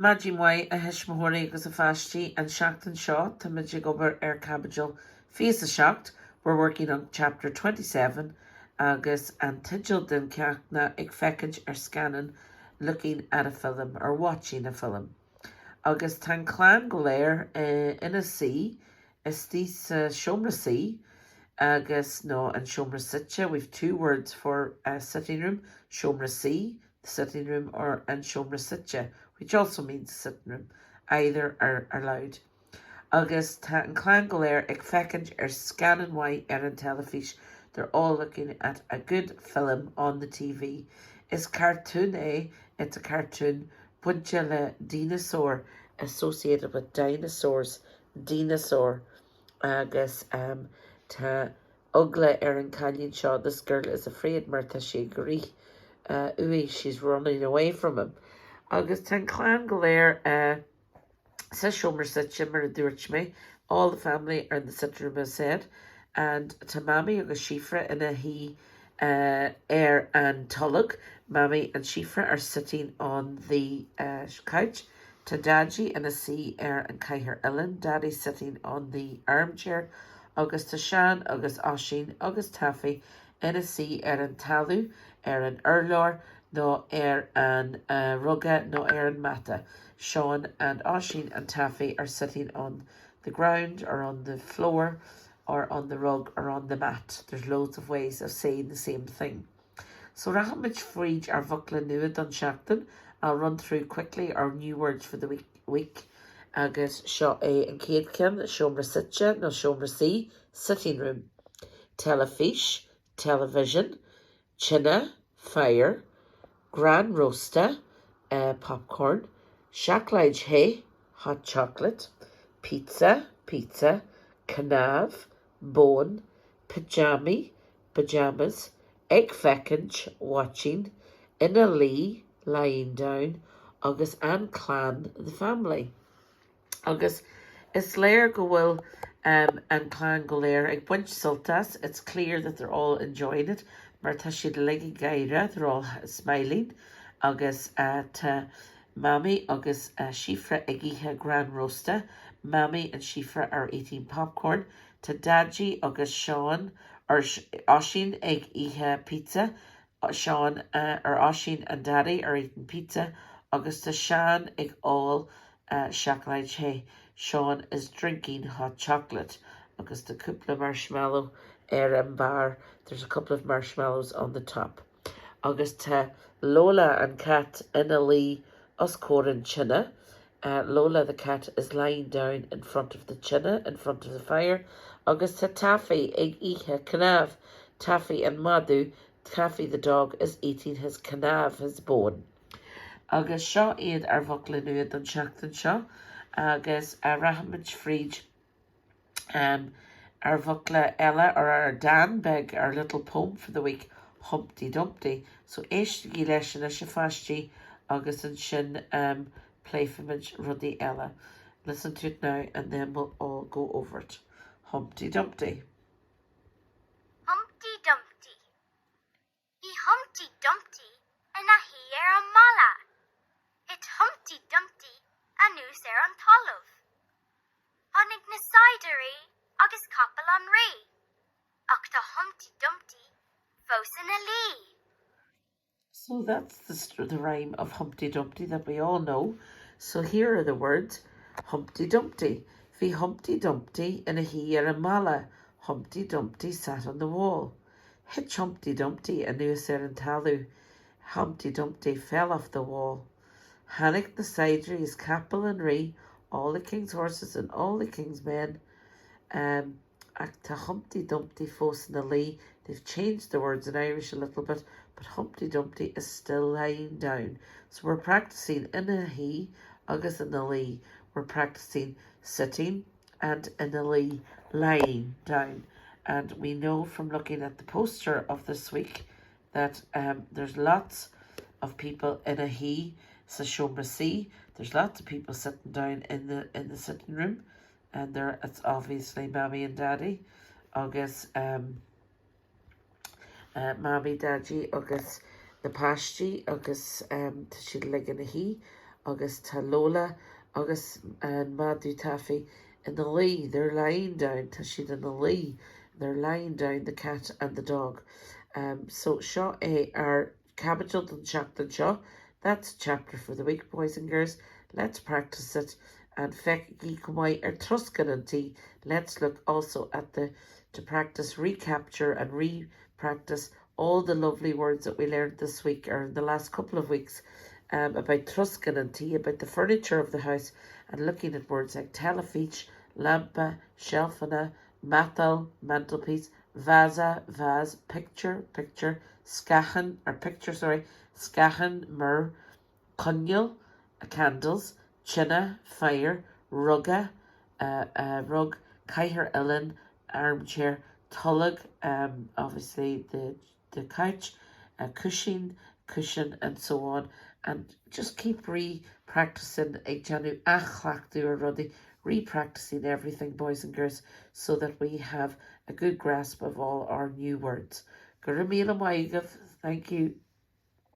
Maggie Way a Hishmahori agus a Fashti and Shachtan Shaw to Majigober Cabajal Féachaint. We're working on chapter 27 agus and Tijil den Ceachna ag Féachaint scannán looking at a film or watching a film. Agus tan clan goléir in a sea is these Shomra sea agus no and Shomra sitcha. We've two words for sitting room, Shomra sea, the sitting room, or and Shomra sitcha, which also means sitting room. Either are allowed. Agus tan clan goléir ag Féachaint scannán way an telefish. They're all looking at a good film on the TV. It's cartoon, it's a cartoon. Buncha dinosaur associated with dinosaurs. Dinosaur. Agus ta ugla an canyon shaw. This girl is afraid Martha she agree. She's running away from him. Agus tan clan goléir sa Shomra sitcha mar dúirt me. All the family are in the sitting room as said. And to Mammy agus Shifra in a he air and Tulloch. Mammy and Shifra are sitting on the couch. To Daddy in a sea air and Kaiher Ellen. Daddy sitting on the armchair. Agus to Shan, agus Oshin, agus Taffy in a sea air and Talu, air and Erlor, no air and Rugga, no air and Mata. Sean and Oshin and Taffy are sitting on the ground or on the floor or on the rug or on the mat. There's loads of ways of saying the same thing. So Rahamich Fridge our Vukla Nuad on Shachtan. I'll run through quickly our new words for the week. Agus Shaw A and Cadekin, Shomra sitcha, no Shomra sea, sitting room. Telefish, television. China, fire. Gran roasta, popcorn. Shacklaige hay, hot chocolate. Pizza, pizza. Canav, bone. Pajamas. Ag Féachaint, watching. In a lee, lying down. Agus an clan, the family. Agus is léir go bhfuil an clan go léir ag buint sultas. It's clear that they're all enjoying it. Mar tá siad ligi gaire, they're all smiling. Agus ta Mammy agus Shifra ag ihe gran roasta. Mammy and Shifra are eating popcorn. To Daddy agus Sean or Oshin ag ihe pizza. Sean or Oshin and Daddy are eating pizza. Agus to Shan ag all Shacklaige hay. Sean is drinking hot chocolate. Agus the couple of marshmallow bar. There's a couple of marshmallows on the top. Agus ta Lola and Cat in a lee us Corin China. Lola the cat is lying down in front of the China, in front of the fire. Agus ta Taffy ag ihe canav. Taffy and Madhu. Taffy the dog is eating his canav, his bone. Agus Shaw iad ar Vukla Nuad on Shachtan Shaw. Agus Rahamich Fridge our Vukla Ella or our Dan beg our little poem for the week, Humpty Dumpty. So Eishtigi Leshin Shafashti Agus and Shin Playfamage Ruddy Ella. Listen to it now and then we'll all go over it. Humpty Dumpty. Humpty Dumpty. He Humpty Dumpty and a here a mala. It Humpty Dumpty a new ser on tolov. Honig na cidery agus couple on ree. Octa Humpty Dumpty fos in a lee. So that's the rhyme of Humpty Dumpty that we all know. So here are the words. Humpty Dumpty. Fi Humpty Dumpty in a here a mala. Humpty Dumpty sat on the wall. Hitch Humpty Dumpty a new ser and talu. Humpty Dumpty fell off the wall. Hannick the cidery is capel and ree. All the king's horses and all the king's men. Acta Humpty Dumpty fos in a lee. They've changed the words in Irish a little bit, but Humpty Dumpty is still lying down. So we're practicing in a he, agus in a lee. We're practicing sitting and in a lee, lying down. And we know from looking at the poster of this week that there's lots of people in a he, sa Shomra sea. There's lots of people sitting down in the sitting room, and it's obviously Mammy and Daddy. Agus Mammy, Daddy, agus the pastry, agus she'd lig in a he, agus tá Lola agus an Madhu Taffy in the lea. They're lying down. Tá siad in the lea. They're lying down, the cat and the dog. So seo our cabbage don seachtain seo. That's a chapter for the week, boys and girls. Let's practice it. And feck gí ar troscanantí. Let's look also at to practice recapture and re-practice all the lovely words that we learned this week or in the last couple of weeks about troscanantí, about the furniture of the house, and looking at words like telefich, lampa, shelfana, matal, mantelpiece, vaza, vase, picture, picture, scachan, or picture, sorry, scachan, myrrh, cunnial, candles, chinna, fire, rugga, rug, caiher ellen, armchair, tullag, obviously the couch, cushion, and so on. And just keep re-practicing Janu achlachtu or ruddy, re-practicing everything, boys and girls, so that we have a good grasp of all our new words. Gurumila Maigov, thank you.